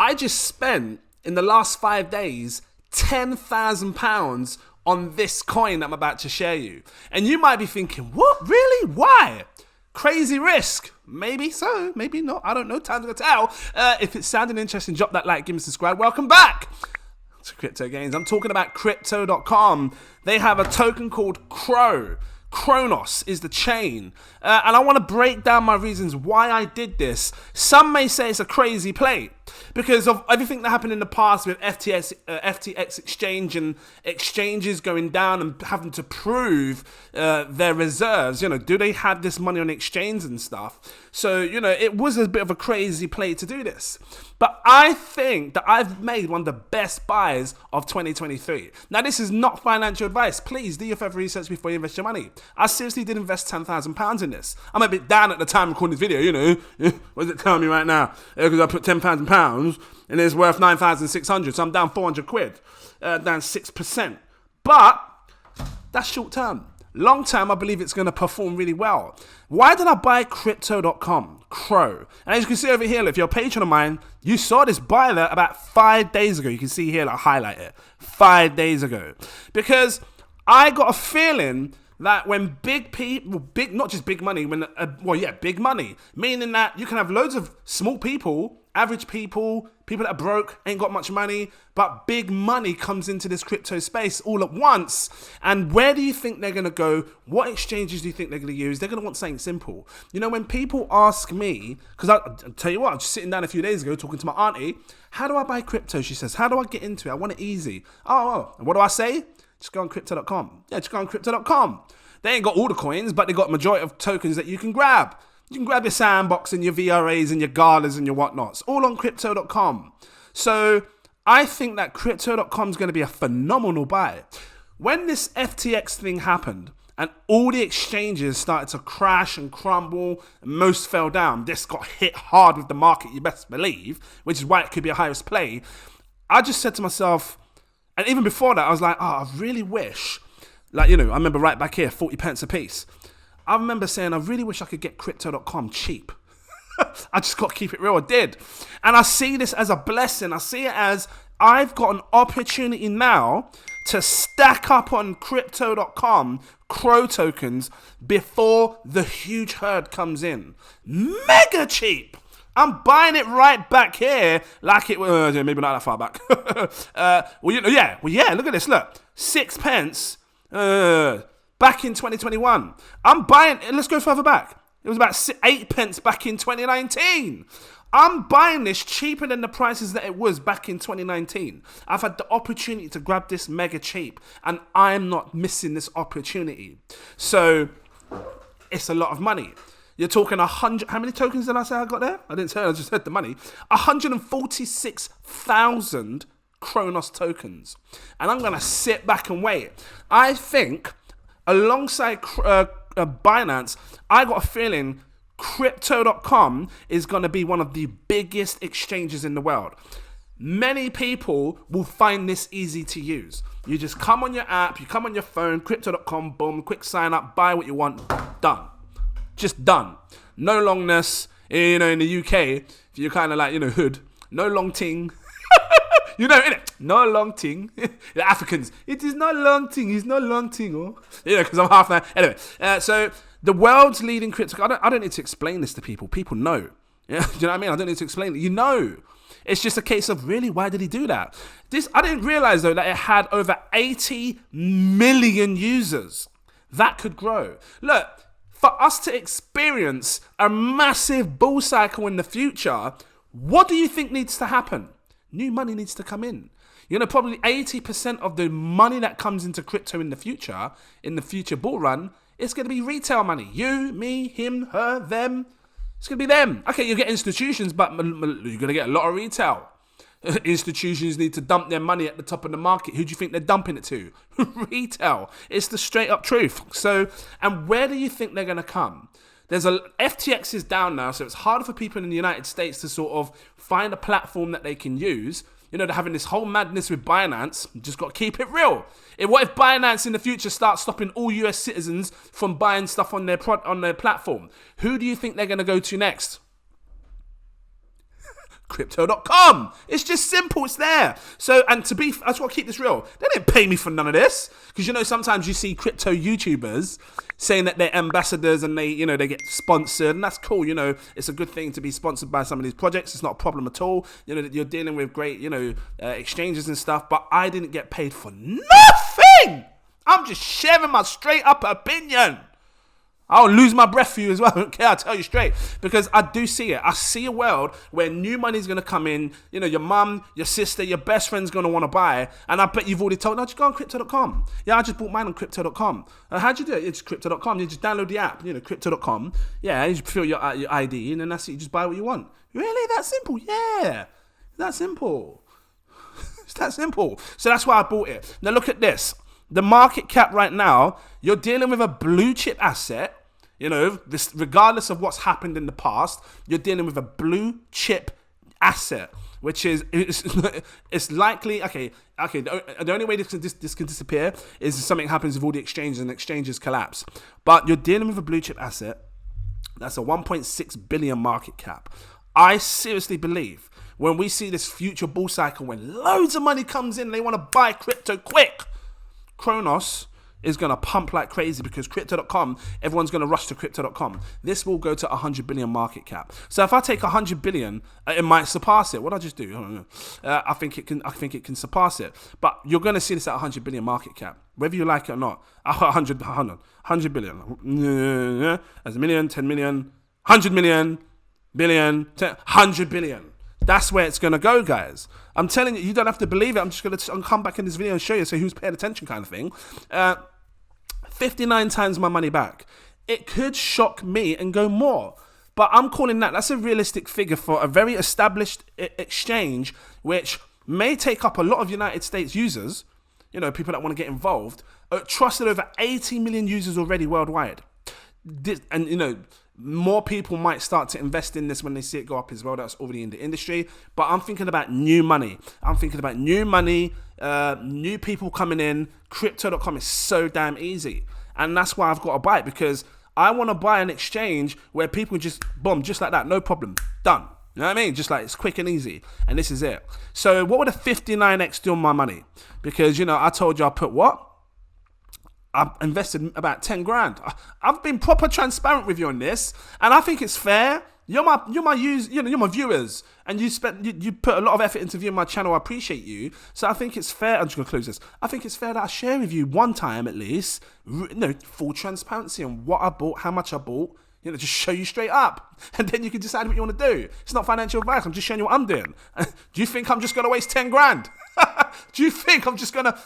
I just spent, in the last 5 days, £10,000 on this coin that I'm about to share you. And you might be thinking, what? Really? Why? Crazy risk. Maybe so, maybe not. I don't know. Time to tell. If it's sounding interesting, drop that like, give me a subscribe. Welcome back to Cryptogains. I'm talking about crypto.com. They have a token called Kronos is the chain. And I want to break down my reasons why I did this. Some may say it's a crazy play because of everything that happened in the past with FTX exchange and exchanges going down and having to prove their reserves. Do they have this money on exchange and stuff? So, it was a bit of a crazy play to do this. But I think that I've made one of the best buys of 2023. Now, this is not financial advice. Please do your further research before you invest your money. I seriously did invest £10,000 in this. I'm a bit down at the time recording this video, What does it tell me right now? Because I put £10,000 and it's worth 9,600. So I'm down 400 quid, down 6%. But that's short term. Long term, I believe it's going to perform really well. Why did I buy crypto.com? And as you can see over here, if you're a patron of mine, you saw this buy there about 5 days ago. You can see here, I highlight it, 5 days ago. Because I got a feeling that when big people, not just big money, big money, meaning that you can have loads of small people, average people that are broke, ain't got much money, but big money comes into this crypto space all at once. And where do you think they're going to go? What exchanges do you think they're going to use? They're going to want something simple. When people ask me, because I'll tell you what, I was just sitting down a few days ago talking to my auntie, how do I buy crypto? She says, how do I get into it? I want it easy. Oh, and what do I say? Just go on crypto.com. Yeah, just go on crypto.com. They ain't got all the coins, but they got a majority of tokens that you can grab. You can grab your sandbox and your VRAs and your Galas and your whatnots, all on crypto.com. So I think that crypto.com is going to be a phenomenal buy. When this FTX thing happened and all the exchanges started to crash and crumble, and most fell down, this got hit hard with the market, you best believe, which is why it could be a high-risk play. I just said to myself, and even before that, I was like, I really wish, I remember right back here, 40 pence a piece. I remember saying, I really wish I could get crypto.com cheap. I just got to keep it real. I did. And I see this as a blessing. I see it as I've got an opportunity now to stack up on crypto.com Crow tokens before the huge herd comes in. Mega cheap. I'm buying it right back here like it was, maybe not that far back. Look at this. Look, 6 pence. Back in 2021. I'm buying, let's go further back. It was about 8 pence back in 2019. I'm buying this cheaper than the prices that it was back in 2019. I've had the opportunity to grab this mega cheap and I'm not missing this opportunity. So it's a lot of money. You're talking 100, how many tokens did I say I got there? I didn't say, I just said the money. 146,000 Kronos tokens. And I'm going to sit back and wait. I think alongside Binance, I got a feeling crypto.com is going to be one of the biggest exchanges in the world. Many people will find this easy to use. You just come on your app, you come on your phone, crypto.com, boom, quick sign up, buy what you want, done. Just done. No longness. In the UK, if you're kind of like, hood, no long ting. Innit? No long ting. The Africans, it is not long ting. It's not long ting. Oh. Because I'm half that. Anyway, so the world's leading crypto. I don't need to explain this to people. People know. Yeah, do you know what I mean? I don't need to explain it. It's just a case of, really, why did he do that? I didn't realize, though, that it had over 80 million users. That could grow. Look, for us to experience a massive bull cycle in the future, what do you think needs to happen? New money needs to come in. Probably 80% of the money that comes into crypto in the future bull run, it's going to be retail money. You, me, him, her, them. It's going to be them. Okay, you get institutions, but you're going to get a lot of retail. Institutions need to dump their money at the top of the market. Who do you think they're dumping it to? Retail. It's the straight up truth. So, and where do you think they're going to come? FTX is down now, so it's harder for people in the United States to sort of find a platform that they can use. They're having this whole madness with Binance. You just got to keep it real. What if Binance in the future starts stopping all US citizens from buying stuff on their platform? Who do you think they're going to go to next? Crypto.com. It's just simple. It's there. So, and I just want to keep this real. They didn't pay me for none of this. Because, sometimes you see crypto YouTubers saying that they're ambassadors and they get sponsored. And that's cool. It's a good thing to be sponsored by some of these projects. It's not a problem at all. You're dealing with great, exchanges and stuff. But I didn't get paid for nothing. I'm just sharing my straight up opinion. I'll lose my breath for you as well. I don't care. I'll tell you straight. Because I do see it. I see a world where new money's going to come in. Your mum, your sister, your best friend's going to want to buy. And I bet you've already told, no, just go on crypto.com. Yeah, I just bought mine on crypto.com. How'd you do it? It's crypto.com. You just download the app, crypto.com. Yeah, you just fill your ID and then that's it. You just buy what you want. Really? That simple? Yeah. That simple. It's that simple. So that's why I bought it. Now look at this. The market cap right now, you're dealing with a blue chip asset. This, regardless of what's happened in the past, you're dealing with a blue chip asset, which is it's likely okay. The only way this can disappear is if something happens with all the exchanges and exchanges collapse. But you're dealing with a blue chip asset that's a 1.6 billion market cap. I seriously believe when we see this future bull cycle, when loads of money comes in, they want to buy crypto quick. Kronos is going to pump like crazy because crypto.com, everyone's going to rush to crypto.com. This will go to 100 billion market cap. So if I take 100 billion, it might surpass it. What did I just do? I don't know. I think it can surpass it. But you're going to see this at 100 billion market cap, whether you like it or not. 100 billion. That's a million, 10 million, 100 million, billion, 100 billion. That's where it's going to go, guys. I'm telling you, you don't have to believe it. I'm just going to come back in this video and show you, so who's paying attention kind of thing. 59 times my money back. It could shock me and go more. But I'm calling that's a realistic figure for a very established exchange, which may take up a lot of United States users, people that want to get involved, trusted over 80 million users already worldwide. And, more people might start to invest in this when they see it go up as well. That's already in the industry. But I'm thinking about new money. New people coming in. Crypto.com is so damn easy. And that's why I've got to buy it, because I want to buy an exchange where people just, boom, just like that, no problem, done. You know what I mean? Just like it's quick and easy. And this is it. So what would a 59x do on my money? Because, I told you I put what? I've invested about 10 grand. I've been proper transparent with you on this, and I think it's fair. You're my viewers, and you put a lot of effort into viewing my channel. I appreciate you. So I think it's fair. I'm just gonna close this. I think it's fair that I share with you one time at least, full transparency on what I bought, how much I bought. Just show you straight up, and then you can decide what you want to do. It's not financial advice. I'm just showing you what I'm doing. Do you think I'm just gonna waste 10 grand? Do you think I'm just gonna?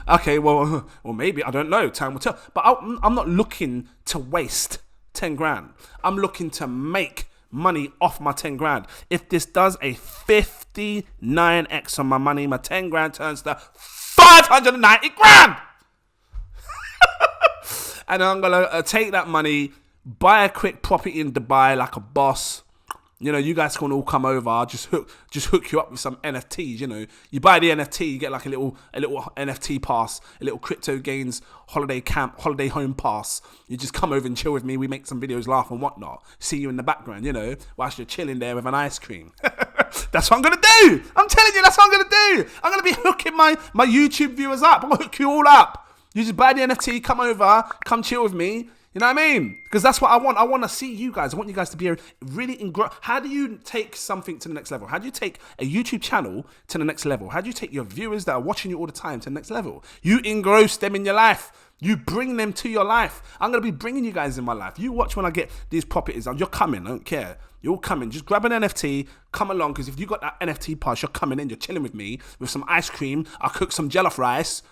Okay, well, maybe, I don't know. Time will tell. But I'm not looking to waste 10 grand. I'm looking to make money off my 10 grand. If this does a 59x on my money, my 10 grand turns to 590 grand. And I'm gonna take that money, buy a quick property in Dubai like a boss. You guys can all come over. I'll just hook you up with some NFTs. You buy the NFT, you get like a little NFT pass, a little cryptogains holiday home pass. You just come over and chill with me. We make some videos, laugh and whatnot. See you in the background, whilst you're chilling there with an ice cream. That's what I'm gonna do. I'm telling you, that's what I'm gonna do. I'm gonna be hooking my YouTube viewers up. I'm gonna hook you all up. You just buy the NFT, come over, come chill with me. You know what I mean? Because that's what I want. I want to see you guys. I want you guys to be really How do you take something to the next level? How do you take a YouTube channel to the next level? How do you take your viewers that are watching you all the time to the next level? You engross them in your life. You bring them to your life. I'm going to be bringing you guys in my life. You watch when I get these properties. You're coming. I don't care. You're all coming. Just grab an NFT. Come along. Because if you got that NFT pass, you're coming in. You're chilling with me with some ice cream. I'll cook some jollof rice.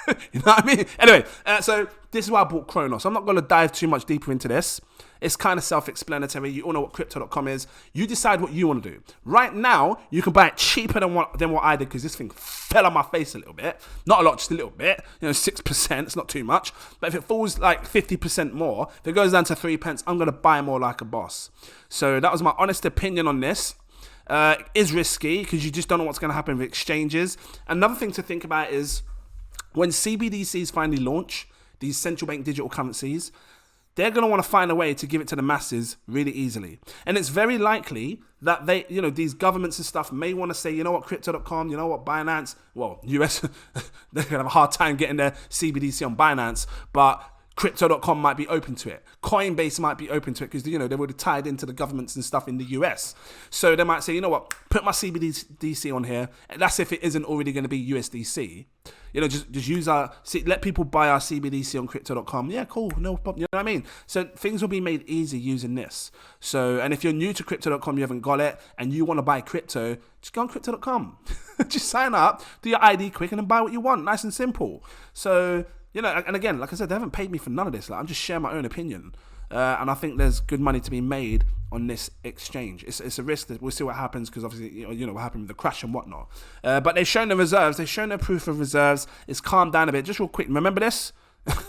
You know what I mean? Anyway, so this is why I bought Kronos. I'm not going to dive too much deeper into this. It's kind of self-explanatory. You all know what crypto.com is. You decide what you want to do. Right now, you can buy it cheaper than what I did, because this thing fell on my face a little bit. Not a lot, just a little bit. 6%. It's not too much. But if it falls like 50% more, if it goes down to 3 pence, I'm going to buy more like a boss. So that was my honest opinion on this. Is risky because you just don't know what's going to happen with exchanges. Another thing to think about is when CBDCs finally launch, these central bank digital currencies, they're going to want to find a way to give it to the masses really easily. And it's very likely that they, these governments and stuff may want to say, you know what, crypto.com, you know what, Binance, well, US, they're going to have a hard time getting their CBDC on Binance, but crypto.com might be open to it. Coinbase might be open to it because, they're already tied into the governments and stuff in the US. So they might say, you know what, put my CBDC on here. And that's if it isn't already going to be USDC. Just use let people buy our CBDC on crypto.com. Yeah, cool, no problem. You know what I mean? So things will be made easy using this. So, and if you're new to crypto.com, you haven't got it, and you want to buy crypto, just go on crypto.com. Just sign up, do your ID quick, and then buy what you want. Nice and simple. So, and again, like I said, they haven't paid me for none of this. Like, I'm just sharing my own opinion. And I think there's good money to be made on this exchange. It's a risk that we'll see what happens because obviously, what happened with the crash and whatnot. But they've shown the reserves. They've shown their proof of reserves. It's calmed down a bit. Just real quick, remember this?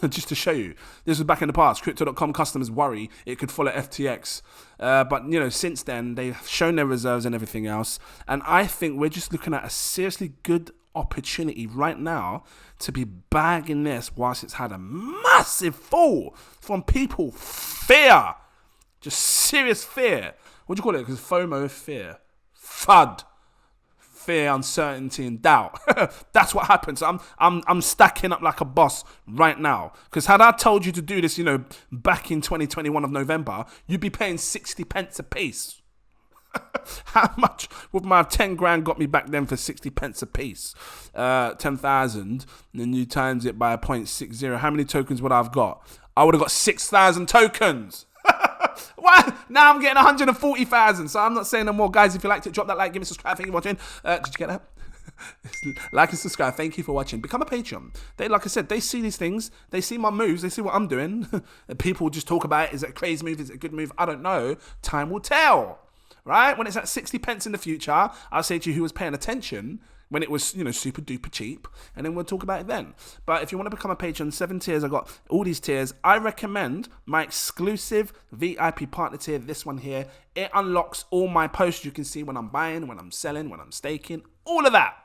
Just to show you. This was back in the past. Crypto.com customers worry it could follow FTX. But, since then, they've shown their reserves and everything else. And I think we're just looking at a seriously good opportunity right now to be bagging this whilst it's had a massive fall from people. Fear. Just serious fear. What do you call it? Because FOMO, fear. FUD. Fear, uncertainty, and doubt. That's what happens. I'm stacking up like a boss right now. Because had I told you to do this, back in 2021 of November, you'd be paying 60 pence a piece. How much would my 10 grand got me back then for 60 pence a piece? 10,000, and then you times it by 0.60. How many tokens would I have got? I would have got 6,000 tokens. What? Now I'm getting 140,000. So I'm not saying no more. Guys, if you liked it, drop that like, give me a subscribe. Thank you for watching. Did you get that? Like and subscribe. Thank you for watching. Become a Patreon. Like I said, they see these things. They see my moves. They see what I'm doing. People just talk about it. Is it a crazy move? Is it a good move? I don't know. Time will tell. Right? When it's at 60 pence in the future, I'll say to you who was paying attention when it was, super duper cheap, and then we'll talk about it then. But if you want to become a patron, 7 tiers, I've got all these tiers. I recommend my exclusive VIP partner tier, this one here. It unlocks all my posts. You can see when I'm buying, when I'm selling, when I'm staking, all of that.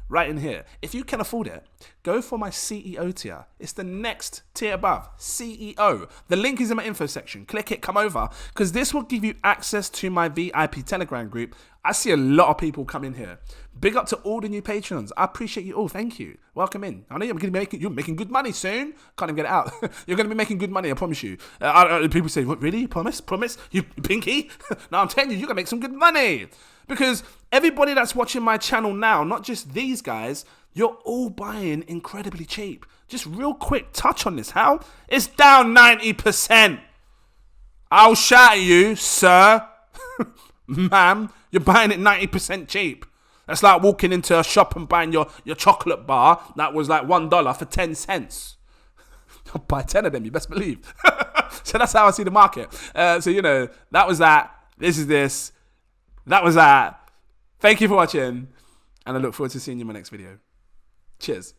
Right in here. If you can afford it, go for my CEO tier. It's the next tier above, CEO. The link is in my info section. Click it, come over, because this will give you access to my VIP Telegram group. I see a lot of people come in here. Big up to all the new patrons. I appreciate you all. Thank you. Welcome in. I know you're making good money soon. Can't even get it out. You're going to be making good money, I promise you. People say, what, really? Promise? You pinky? No, I'm telling you, you're going to make some good money. Because everybody that's watching my channel now, not just these guys, you're all buying incredibly cheap. Just real quick touch on this. How? It's down 90%. I'll shout at you, sir. Ma'am, you're buying it 90% cheap. That's like walking into a shop and buying your chocolate bar that was like $1 for 10 cents. I'll buy 10 of them, you best believe. So that's how I see the market. So, that was that. This is this. That was that. Thank you for watching, and I look forward to seeing you in my next video. Cheers.